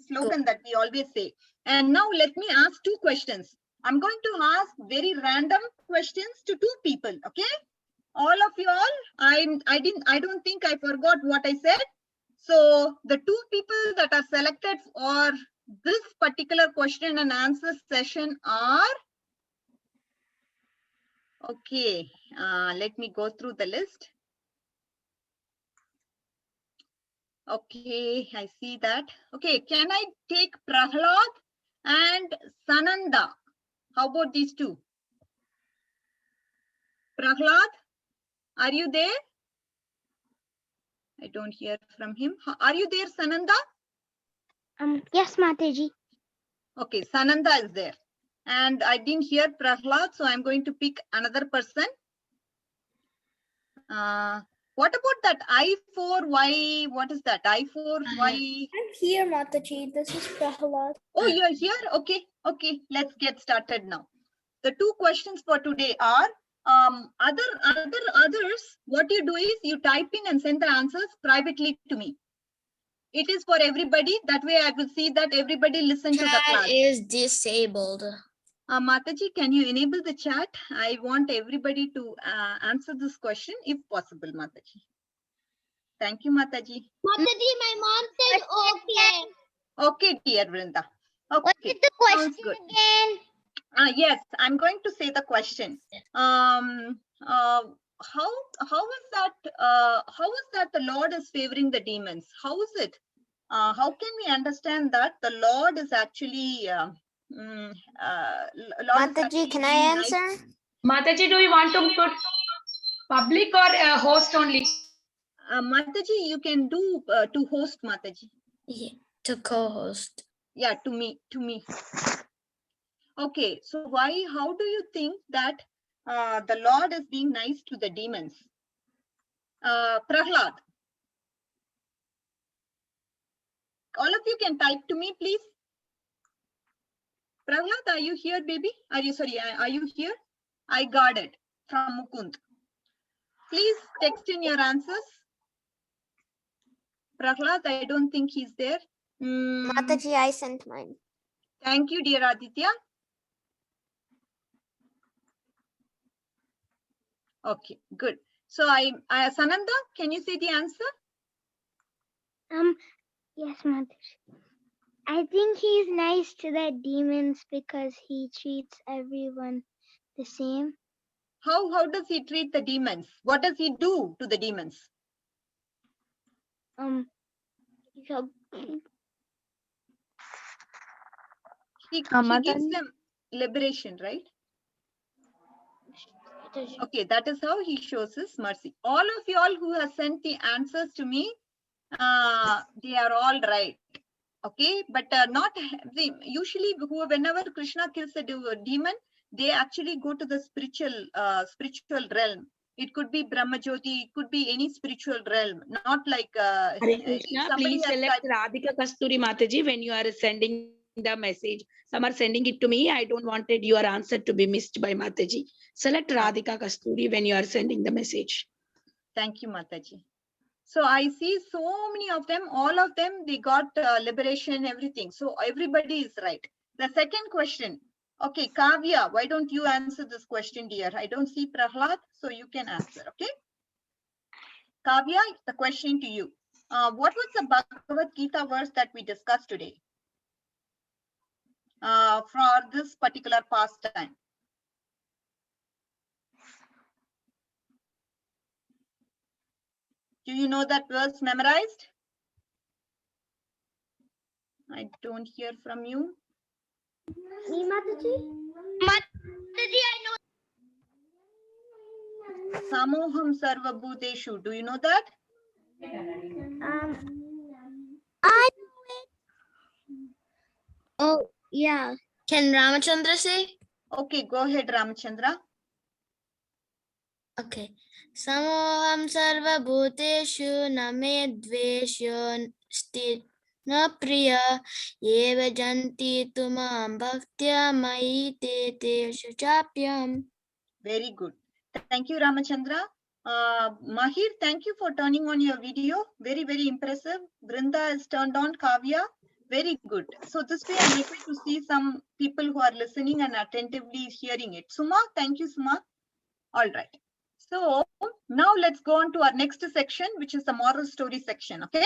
slogan that we always say. And now let me ask two questions. I'm going to ask very random questions to two people, okay? All of you all, I don't think I forgot what I said. So the two people that are selected for this particular question and answer session are, okay, let me go through the list. Okay, I see that. Okay, can I take Prahlad and Sananda? How about these two? Prahlad, are you there? I don't hear from him. Are you there, Sananda? Yes, Mataji. Okay, Sananda is there. And I didn't hear Prahlad, so I'm going to pick another person. What about that I4Y? What is that? I4Y? I'm here, Mataji. This is Prahlad. Oh, you're here? Okay, let's get started now. The two questions for today are, others, what you do is you type in and send the answers privately to me. It is for everybody. That way I will see that everybody listen to the class. Chat is disabled. Mataji, can you enable the chat? I want everybody to answer this question if possible, Mataji. Thank you, Mataji. Mataji, my mom says okay. Okay, dear Vrinda. Okay. What is the question again? Yes, I'm going to say the question. How is that the Lord is favoring the demons? How is it? How can we understand that the Lord is actually Mataji, can I answer? Mataji, do you want to put public or host only? Mataji, you can do to host, Mataji. Yeah, to co-host. Yeah, to me. Okay, so how do you think that the Lord is being nice to the demons? Prahlad. All of you can type to me, please. Prahlad, are you here, baby? Are you here? I got it. from Mukund. Please text in your answers. Prahlad, I don't think he's there. Mataji, I sent mine. Thank you, dear Aditya. Okay, good. So Sananda, can you say the answer? Yes, Mataji. I think he's nice to the demons because he treats everyone the same. How does he treat the demons? What does he do to the demons? He gives them liberation, right? Okay, that is how he shows his mercy. All of y'all who have sent the answers to me, they are all right. Okay, but usually whenever Krishna kills a demon, they actually go to the spiritual realm. It could be Brahmajyoti, it could be any spiritual realm, not like Hare Krishna, please select Radhika Kasturi Mataji when you are sending the message. Some are sending it to me. I don't wanted your answer to be missed by Mataji. Select Radhika Kasturi when you are sending the message. Thank you, Mataji. So I see so many of them, all of them, they got liberation, everything. So everybody is right. The second question. Okay, Kavya, why don't you answer this question, dear? I don't see Prahlad, so you can answer, okay? Kavya, the question to you. What was the Bhagavad Gita verse that we discussed today for this particular pastime? Do you know that verse memorized? I don't hear from you. Me, Mataji? Mataji, I know. Samoham Sarva Bhuteshu. Do you know that? I know it. Oh, yeah. Can Ramachandra say? Okay, go ahead, Ramachandra. Okay. Samoham sarva bhuteshu name dvesho na priya eva janti tumam bhaktya mai te teshu chapyam. Very good. Thank you, Ramachandra. Mahir, thank you for turning on your video. Very, very impressive. Brinda is turned on. Kavya, very good. So this way I'm able to see some people who are listening and attentively hearing it. Suma, thank you, Suma. All right. So now let's go on to our next section, which is the moral story section. Okay.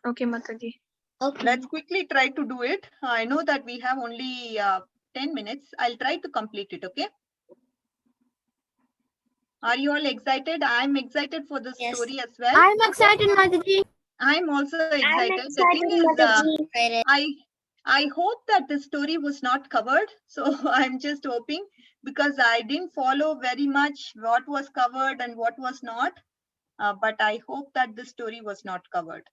Okay, Mataji. Okay. Let's quickly try to do it. I know that we have only 10 minutes. I'll try to complete it. Okay. Are you all excited? I'm excited for this story as well. I'm excited, Mataji. I'm also excited. excited, The thing is, Mataji. I hope that the story was not covered. So I'm just hoping, because I didn't follow very much what was covered and what was not. But I hope that the story was not covered.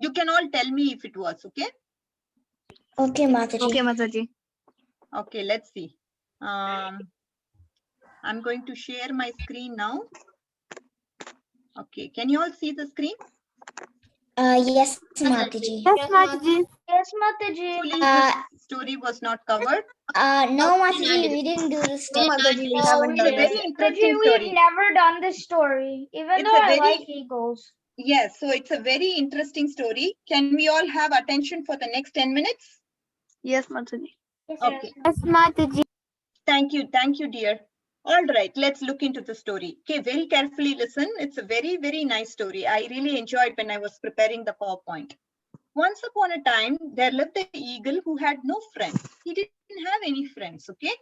You can all tell me if it was, okay? Okay, Mataji. Okay, Mataji. Okay, let's see. I'm going to share my screen now. Okay, can you all see the screen? Yes, Mataji. Yes, Mataji. Yes, Mataji. Hopefully this story was not covered. No, Mataji, we didn't do this story. Mataji, we It's haven't a done very it. interesting We've story. never done this story, even It's though a I very- like eagles. Yes, so it's a very interesting story. Can we all have attention for the next 10 minutes? Yes, Mataji. Okay, Yes, Mataji. thank you, dear. All right, let's look into the story. Okay, very carefully listen. It's a very, very nice story. I really enjoyed when I was preparing the PowerPoint. Once upon a time, there lived an eagle who had no friends. He didn't have any friends, okay?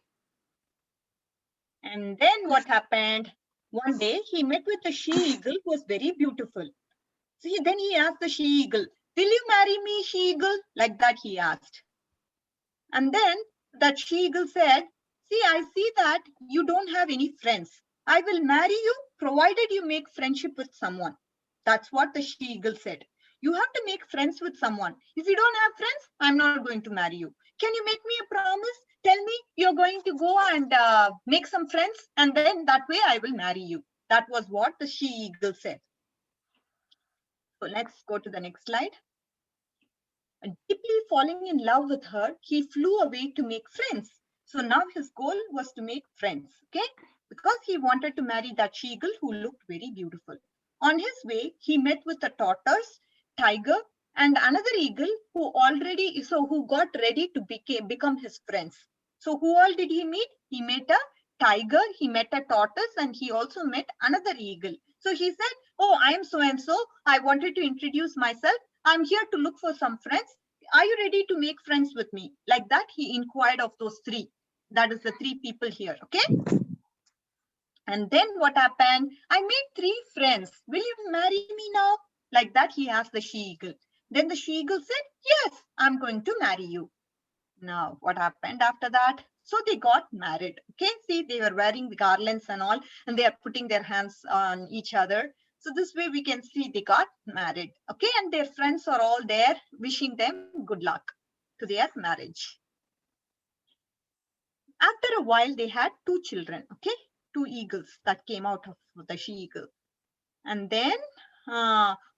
And then what happened? One day, he met with a she-eagle who was very beautiful. See, then he asked the she-eagle, "Will you marry me, she-eagle?" Like that he asked. And then that she-eagle said, "See, I see that you don't have any friends. I will marry you provided you make friendship with someone." That's what the she-eagle said. You have to make friends with someone. If you don't have friends, I'm not going to marry you. Can you make me a promise? Tell me you're going to go and make some friends, and then that way I will marry you. That was what the she-eagle said. So let's go to the next slide. Deeply falling in love with her, he flew away to make friends. So now his goal was to make friends. Okay. because he wanted to marry that she-eagle who looked very beautiful. On his way, he met with a tortoise, tiger, and another eagle who got ready to become his friends. So who all did he meet? He met a tiger, he met a tortoise, and he also met another eagle. So he said, oh, I am so-and-so. I wanted to introduce myself. I'm here to look for some friends. Are you ready to make friends with me? Like that, he inquired of those three. That is the three people here, okay? And then what happened? I made three friends. Will you marry me now? Like that, he asked the she-eagle. Then the she-eagle said, yes, I'm going to marry you. Now, what happened after that? So they got married. Okay, see, they were wearing the garlands and all, and they are putting their hands on each other. So this way we can see they got married. Okay, and their friends are all there wishing them good luck to their marriage. After a while, they had two children. Okay, two eagles that came out of the she-eagle. And then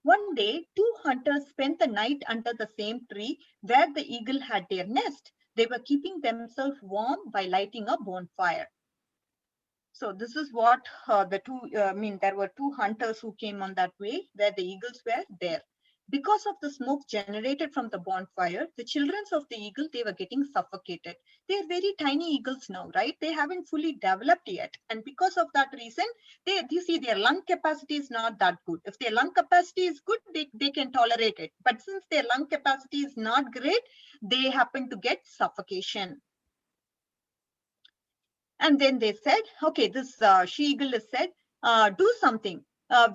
one day, two hunters spent the night under the same tree where the eagle had their nest. They were keeping themselves warm by lighting a bonfire. So this is what there were two hunters who came on that way where the eagles were there. Because of the smoke generated from the bonfire, the children of the eagle, they were getting suffocated. They are very tiny eagles now, right? They haven't fully developed yet. And because of that reason, you see their lung capacity is not that good. If their lung capacity is good, they can tolerate it. But since their lung capacity is not great, they happen to get suffocation. And then they said, okay, this she-eagle has said, do something.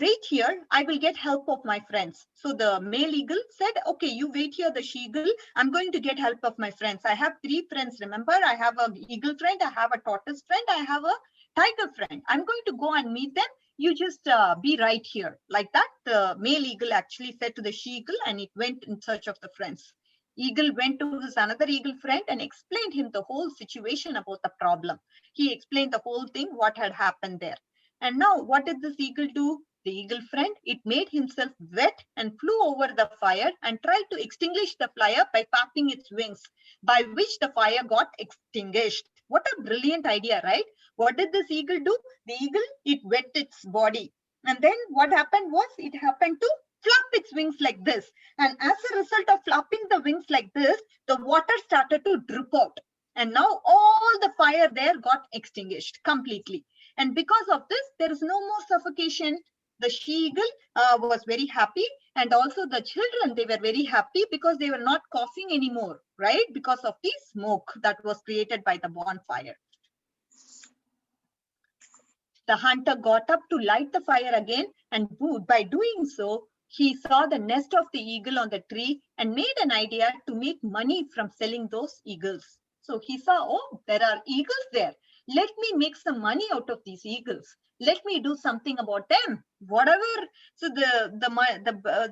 Wait here, I will get help of my friends. So the male eagle said, okay, you wait here, the she-eagle. I'm going to get help of my friends. I have three friends, remember? I have an eagle friend, I have a tortoise friend, I have a tiger friend. I'm going to go and meet them. You just be right here. Like that, the male eagle actually said to the she-eagle, and it went in search of the friends. Eagle went to his another eagle friend and explained him the whole situation about the problem. He explained the whole thing, what had happened there. And now what did this eagle do? The eagle friend, it made himself wet and flew over the fire and tried to extinguish the fire by flapping its wings, by which the fire got extinguished. What a brilliant idea, right? What did this eagle do? The eagle, it wet its body. And then what happened was it happened to flap its wings like this. And as a result of flapping the wings like this, the water started to drip out. And now all the fire there got extinguished completely. And because of this, there is no more suffocation. The she-eagle was very happy. And also the children, they were very happy because they were not coughing anymore, right? Because of the smoke that was created by the bonfire. The hunter got up to light the fire again, and by doing so, he saw the nest of the eagle on the tree and made an idea to make money from selling those eagles. So he saw, oh, there are eagles there. Let me make some money out of these eagles. Let me do something about them. Whatever. So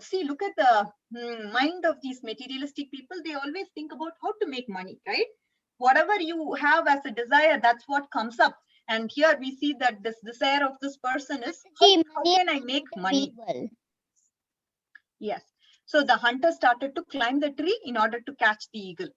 see, look at the mind of these materialistic people. They always think about how to make money, right? Whatever you have as a desire, that's what comes up. And here we see that this desire of this person is, how can I make money? Yes. So the hunter started to climb the tree in order to catch the eagle.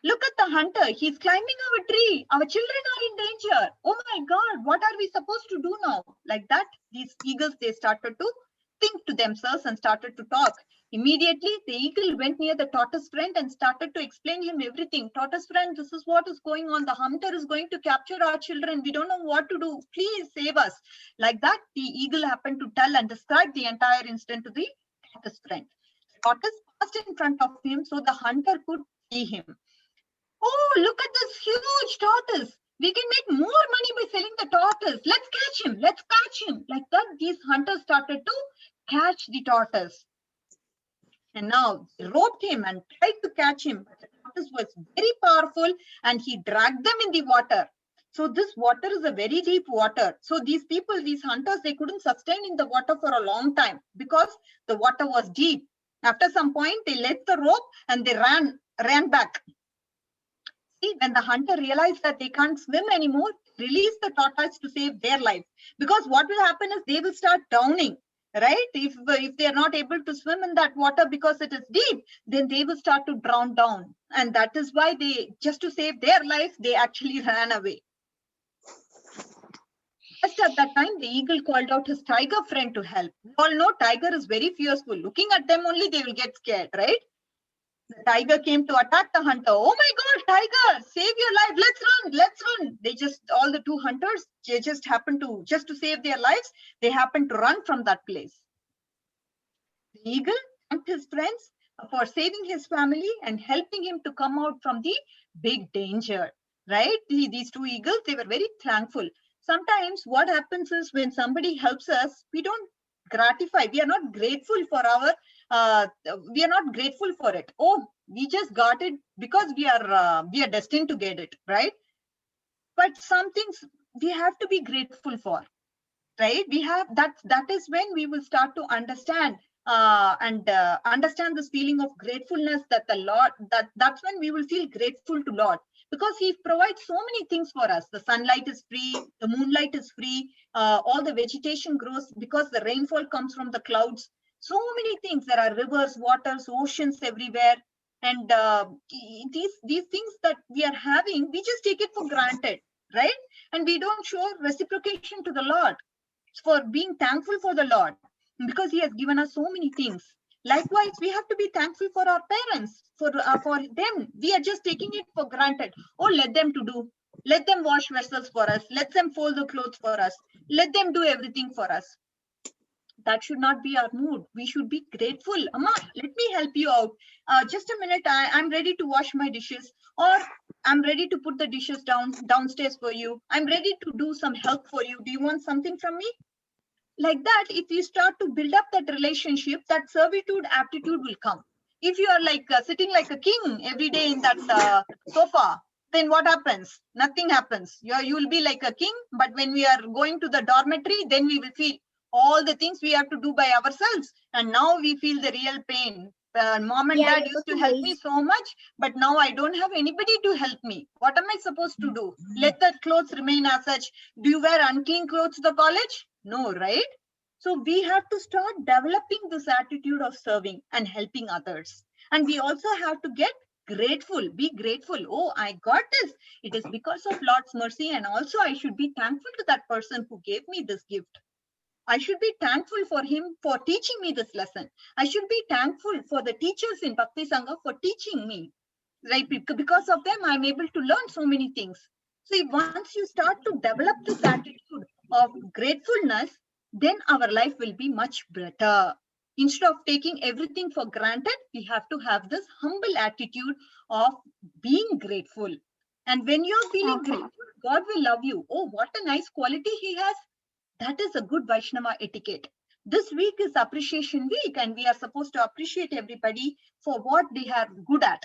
Look at the hunter. He's climbing our tree. Our children are in danger. Oh my God, what are we supposed to do now? Like that, these eagles, they started to think to themselves and started to talk. Immediately, the eagle went near the tortoise friend and started to explain him everything. Tortoise friend, this is what is going on. The hunter is going to capture our children. We don't know what to do. Please save us. Like that, the eagle happened to tell and describe the entire incident to the tortoise friend. The tortoise passed in front of him so the hunter could see him. Oh, look at this huge tortoise. We can make more money by selling the tortoise. Let's catch him. Let's catch him. Like that, these hunters started to catch the tortoise. And now they roped him and tried to catch him. But the tortoise was very powerful and he dragged them in the water. So this water is a very deep water. So these people, these hunters, they couldn't sustain in the water for a long time because the water was deep. After some point, they let the rope and they ran back. See, when the hunter realized that they can't swim anymore, release the tortoise to save their life. Because what will happen is they will start drowning, right? If they are not able to swim in that water because it is deep, then they will start to drown down. And that is why they, just to save their life, they actually ran away. Just at that time, the eagle called out his tiger friend to help. We all know tiger is very fearful. Looking at them only, they will get scared, right? The tiger came to attack the hunter. Oh my God, tiger, save your life. Let's run. They just, all the two hunters, they just happened to, just to save their lives, they happened to run from that place. The eagle thanked his friends for saving his family and helping him to come out from the big danger, right? These two eagles, they were very thankful. Sometimes what happens is when somebody helps us, we don't gratify. We are not grateful for we are not grateful for it. Oh, we just got it because we are destined to get it, right? But some things we have to be grateful for, right? We have that is when we will start to understand understand this feeling of gratefulness that the Lord, that's when we will feel grateful to Lord, because he provides so many things for us. The sunlight is free, the moonlight is free, all the vegetation grows because the rainfall comes from the clouds. So many things. There are rivers, waters, oceans everywhere. And these things that we are having, we just take it for granted, right? And we don't show reciprocation to the Lord for being thankful for the Lord, because he has given us so many things. Likewise, we have to be thankful for our parents, for them. We are just taking it for granted. Oh, let them to do. Let them wash vessels for us. Let them fold the clothes for us. Let them do everything for us. That should not be our mood. We should be grateful. Amma, let me help you out. Just a minute. I'm ready to wash my dishes, or I'm ready to put the dishes downstairs for you. I'm ready to do some help for you. Do you want something from me? Like that, if you start to build up that relationship, that servitude aptitude will come. If you are like sitting like a king every day in that sofa, then what happens? Nothing happens. You will be like a king, but when we are going to the dormitory, then we will feel all the things we have to do by ourselves. And now we feel the real pain. Mom and dad used to help me so much, but now I don't have anybody to help me. What am I supposed to do? Let the clothes remain as such. Do you wear unclean clothes to the college? No, right? So we have to start developing this attitude of serving and helping others. And we also have to get grateful, be grateful. Oh, I got this. It is because of Lord's mercy. And also I should be thankful to that person who gave me this gift. I should be thankful for him for teaching me this lesson. I should be thankful for the teachers in Bhakti Sangha for teaching me. Right? Because of them, I'm able to learn so many things. So once you start to develop this attitude of gratefulness, then our life will be much better. Instead of taking everything for granted, we have to have this humble attitude of being grateful. And when you're feeling grateful, God will love you. Oh, what a nice quality he has. That is a good Vaishnava etiquette. This week is appreciation week, and we are supposed to appreciate everybody for what they are good at.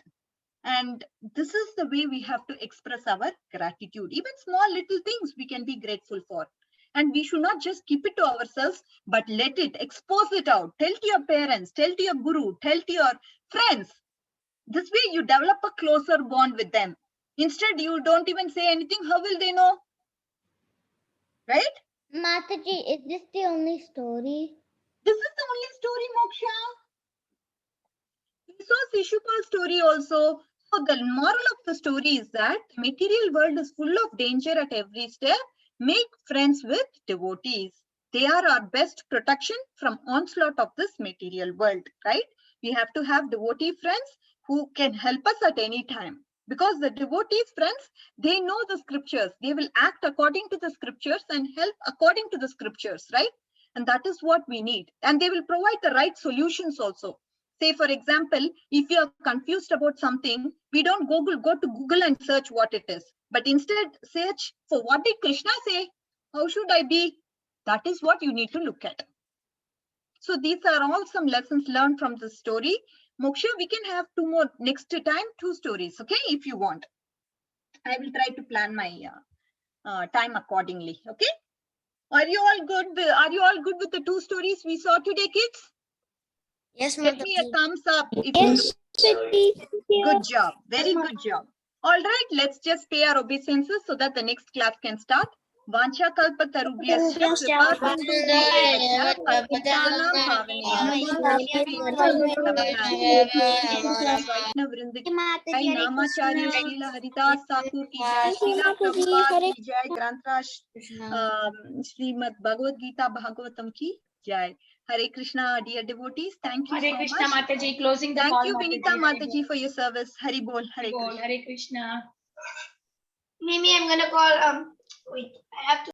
And this is the way we have to express our gratitude. Even small little things we can be grateful for. And we should not just keep it to ourselves, but let it, expose it out. Tell to your parents, tell to your guru, tell to your friends. This way you develop a closer bond with them. Instead, you don't even say anything. How will they know? Right? Mataji, is this the only story? This is the only story, Moksha. We saw Shishupal's story also. So the moral of the story is that the material world is full of danger at every step. Make friends with devotees. They are our best protection from onslaught of this material world, right? We have to have devotee friends who can help us at any time. Because the devotees friends, they know the scriptures. They will act according to the scriptures and help according to the scriptures, right? And that is what we need. And they will provide the right solutions also. Say, for example, if you are confused about something, we don't go to Google and search what it is. But instead, search for what did Krishna say? How should I be? That is what you need to look at. So these are all some lessons learned from this story. Moksha, we can have two more next time, 2 stories, okay? If you want. I will try to plan my time accordingly, okay? Are you all good? Are you all good with the 2 stories we saw today, kids? Yes, Give me a thumbs up. If Yes, good job. Very good job. All right, let's just pay our obeisances so that the next class can start. Vancha kalpatarubhyasya kripa sindhubhyeva cha patitanam pavanebhyo Vaishnav Vrinda ki jai, Namacharya Srila Haridas Thakur ki jai, Srila Prabhupada ki jai, Grantraj Srimad Bhagavad Gita Bhagavatam ki jai. Hare Krishna, dear devotees. Thank you Hare so Krishna, much. Mataji. Closing the Thank call. you, Vinita Hare Mataji, for your service. Hari Bol, Hare Bol. Krishna. Hare Krishna. Mimi, I'm gonna call. Wait, I have to.